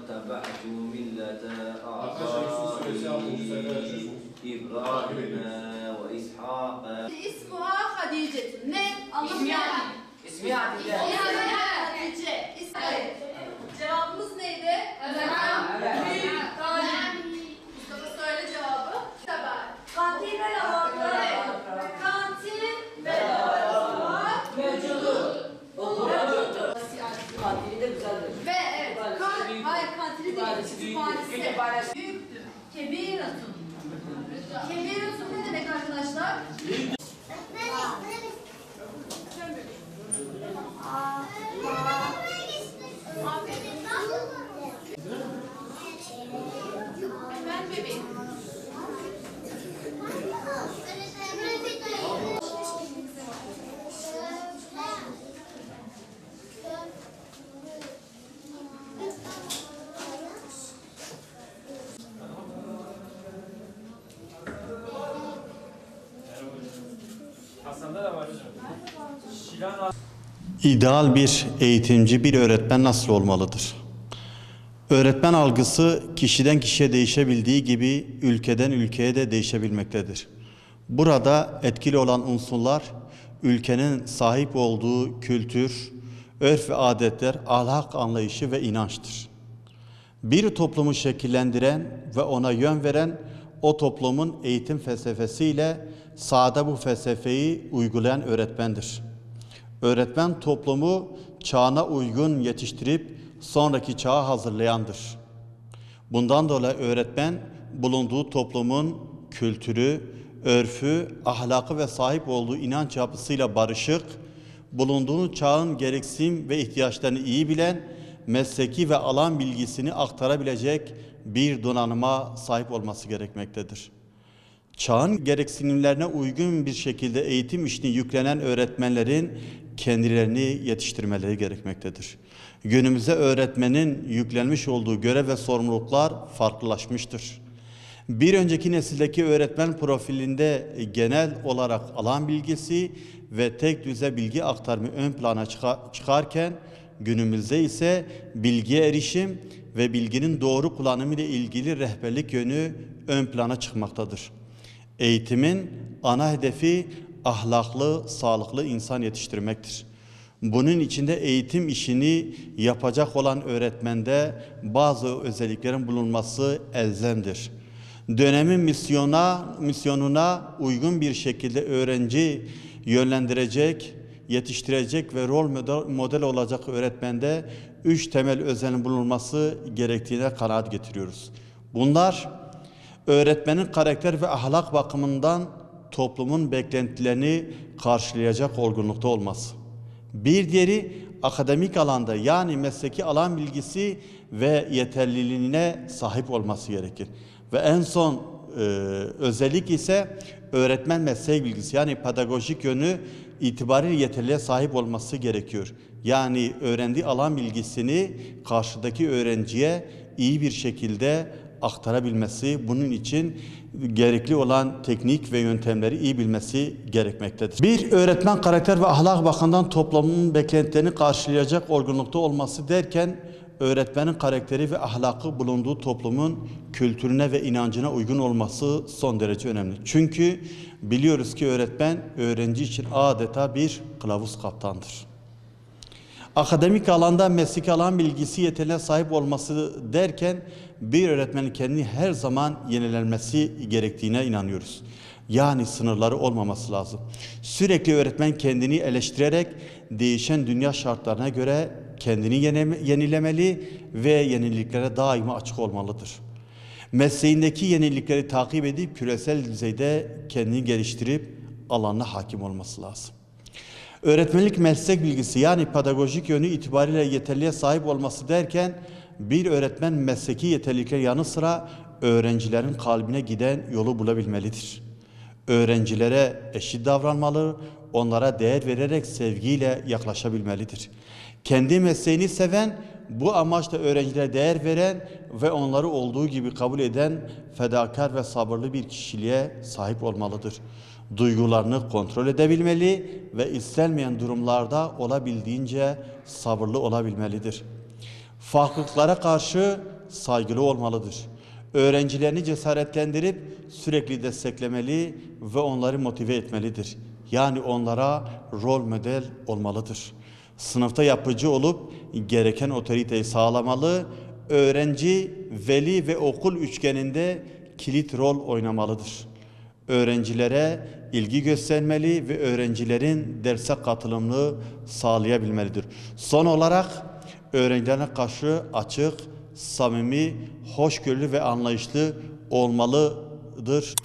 واتبعت ملة آبائي إبراهيم وإسحاق. اسمها خديجة. Ne? İsmiha. İsmiha. Hatice. Cevabımız neydi? Evet. Mustafa söyle cevabı. Kantin ve lavabo. Kantin ve lavabo mevcuddur. Kantini de güzeldir. Ve evet. Hayır kantini değil. Kütüphanesi. Büyüktür. Kebiratun. Kebiratun ne demek arkadaşlar? Ben bebeğim. İdeal bir eğitimci, bir öğretmen nasıl olmalıdır? Öğretmen algısı kişiden kişiye değişebildiği gibi ülkeden ülkeye de değişebilmektedir. Burada etkili olan unsurlar ülkenin sahip olduğu kültür, örf ve adetler, ahlak anlayışı ve inançtır. Bir toplumu şekillendiren ve ona yön veren o toplumun eğitim felsefesiyle sahada bu felsefeyi uygulayan öğretmendir. Öğretmen toplumu çağına uygun yetiştirip sonraki çağa hazırlayandır. Bundan dolayı öğretmen bulunduğu toplumun kültürü, örfü, ahlakı ve sahip olduğu inanç yapısıyla barışık, bulunduğu çağın gereksinim ve ihtiyaçlarını iyi bilen, mesleki ve alan bilgisini aktarabilecek bir donanıma sahip olması gerekmektedir. Çağın gereksinimlerine uygun bir şekilde eğitim işini yüklenen öğretmenlerin kendilerini yetiştirmeleri gerekmektedir. Günümüzde öğretmenin yüklenmiş olduğu görev ve sorumluluklar farklılaşmıştır. Bir önceki nesildeki öğretmen profilinde genel olarak alan bilgisi ve tek düze bilgi aktarımı ön plana çıkarken günümüzde ise bilgiye erişim ve bilginin doğru kullanımı ile ilgili rehberlik yönü ön plana çıkmaktadır. Eğitimin ana hedefi ahlaklı, sağlıklı insan yetiştirmektir. Bunun içinde eğitim işini yapacak olan öğretmende bazı özelliklerin bulunması elzemdir. Dönemin misyonuna uygun bir şekilde öğrenci yönlendirecek, yetiştirecek ve rol model olacak öğretmende 3 temel özelliğin bulunması gerektiğine kanaat getiriyoruz. Bunlar öğretmenin karakter ve ahlak bakımından toplumun beklentilerini karşılayacak olgunlukta olması. Bir diğeri akademik alanda yani mesleki alan bilgisi ve yeterliliğine sahip olması gerekir. Ve en son özellik ise öğretmen meslek bilgisi yani pedagojik yönü itibariyle yeterliğe sahip olması gerekiyor. Yani öğrendiği alan bilgisini karşıdaki öğrenciye iyi bir şekilde aktarabilmesi, bunun için gerekli olan teknik ve yöntemleri iyi bilmesi gerekmektedir. Bir öğretmen karakter ve ahlak bakımından toplumun beklentilerini karşılayacak olgunlukta olması derken öğretmenin karakteri ve ahlakı bulunduğu toplumun kültürüne ve inancına uygun olması son derece önemli. Çünkü biliyoruz ki öğretmen öğrenci için adeta bir kılavuz kaptandır. Akademik alanda mesleki alan bilgisi yeteneğine sahip olması derken bir öğretmenin kendini her zaman yenilenmesi gerektiğine inanıyoruz. Yani sınırları olmaması lazım. Sürekli öğretmen kendini eleştirerek değişen dünya şartlarına göre kendini yenilemeli ve yeniliklere daima açık olmalıdır. Mesleğindeki yenilikleri takip edip küresel düzeyde kendini geliştirip alanına hakim olması lazım. Öğretmenlik meslek bilgisi yani pedagojik yönü itibariyle yeterliğe sahip olması derken bir öğretmen mesleki yeterlilikler yanı sıra öğrencilerin kalbine giden yolu bulabilmelidir. Öğrencilere eşit davranmalı, onlara değer vererek sevgiyle yaklaşabilmelidir. Kendi mesleğini seven, bu amaçla öğrencilere değer veren ve onları olduğu gibi kabul eden fedakar ve sabırlı bir kişiliğe sahip olmalıdır. Duygularını kontrol edebilmeli ve istenmeyen durumlarda olabildiğince sabırlı olabilmelidir. Farklılıklara karşı saygılı olmalıdır. Öğrencilerini cesaretlendirip sürekli desteklemeli ve onları motive etmelidir. Yani onlara rol model olmalıdır. Sınıfta yapıcı olup gereken otoriteyi sağlamalı, öğrenci, veli ve okul üçgeninde kilit rol oynamalıdır. Öğrencilere ilgi göstermeli ve öğrencilerin derse katılımını sağlayabilmelidir. Son olarak öğrencilerine karşı açık, samimi, hoşgörülü ve anlayışlı olmalıdır.